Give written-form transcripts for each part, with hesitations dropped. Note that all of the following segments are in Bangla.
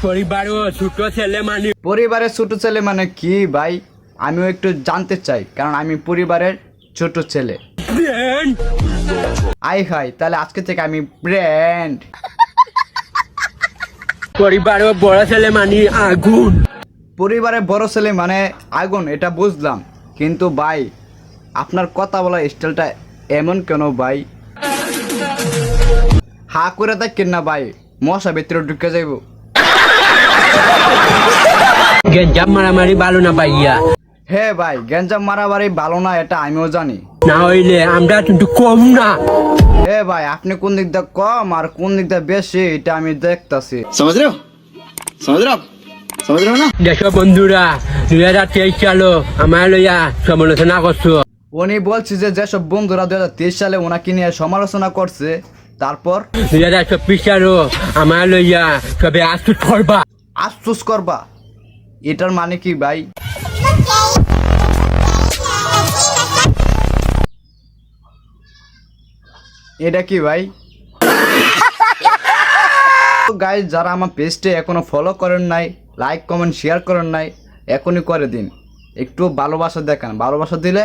পরিবারের ছোট ছেলে মানে কি ভাই? আমিও একটু জানতে চাই, কারণ আমি পরিবারের ছোট ছেলে। আই হাই, তাহলে আজকে থেকে আমি ব্র্যান্ড। পরিবারের বড় ছেলে মানে আগুন। পরিবারের বড় ছেলে মানে আগুন, এটা বুঝলাম, কিন্তু ভাই আপনার কথা বলার স্টাইলটা এমন কেন ভাই? হা করে থাকেন না ভাই, মশা ভিতরে ঢুকে যাইব। গেঞ্জাম মারামারি ভালো না ভাইয়া। হ্যাঁ ভাই, গেঞ্জাম মারামারি ভালো না, এটা আমিও জানি। না হইলে আমরা কিন্তু কম না। হ্যাঁ ভাই, আপনি কোন দিক দিয়ে কম আর কোন দিক দিয়ে বেশি এটা আমি দেখতাছি। দেশ বন্ধুরা 2023 সালে আমার লইয়া সমালোচনা করছো। উনি বলছি যে যেসব বন্ধুরা 2023 সালে ওনাকে নিয়ে সমালোচনা করছে, তারপর 2024 সালে আমার লইয়া সবে আফসোস করবা। আফসোস করবা, এটার মানে কি ভাই? এটা কি ভাই? গাইজ, যারা আমার পেজটা এখনো ফলো করেন নাই, লাইক কমেন্ট শেয়ার করেন নাই, এখনই করে দিন। একটু ভালোবাসা দেখান, ভালোবাসা দিলে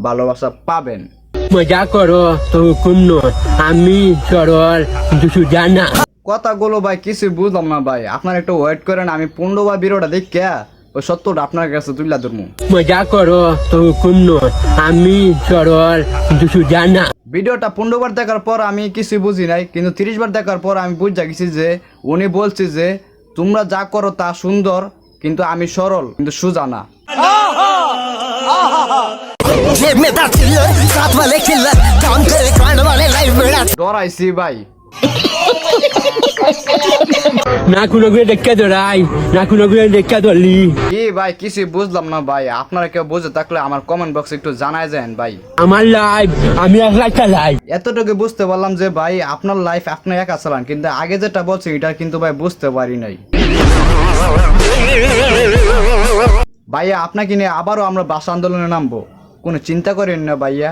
ভালোবাসা পাবেন। মজা করো তো হুকুম নয়, আমি সরল কিন্তু সুজা না। কথাগুলো ভাই কিছু বুঝলাম না ভাই, আপনার একটু ওয়েট করেন, আমি 15 বার ভিডিওটা দেখে ওই 70টা আপনার কাছে তুলে ধরবো। মজা করো তো হুকুম নয়, আমি সরল কিন্তু সুজা না। ভিডিওটা 15 বার দেখার পর আমি কিছু বুঝি নাই, কিন্তু 30 বার দেখার পর আমি বুঝা গেছি যে উনি বলছে যে তোমরা যা করো তা সুন্দর, কিন্তু আমি সরল কিন্তু সোজা না। ডরাইছি ভাই। না কোনো করে দেখা ধরাই, না কোনো করে দেখা ধরলি। কি ভাই, কিছু বুঝলাম না ভাই, আপনারা কেউ বুঝে থাকলে আমার কমেন্ট বক্সে একটু জানায় যান ভাই। আমার লাইফ আমি একলা চালাই। এতটুকু বুঝতে পারলাম যে ভাই আপনার লাইফ আপনি একা চালান, কিন্তু আগে যেটা বলছেন এটা কিন্তু ভাই বুঝতে পারি নাই। ভাইয়া আপনাকে নিয়ে আবারও আমরা ভাষা আন্দোলনে নামবো, কোনো চিন্তা করেন না ভাইয়া।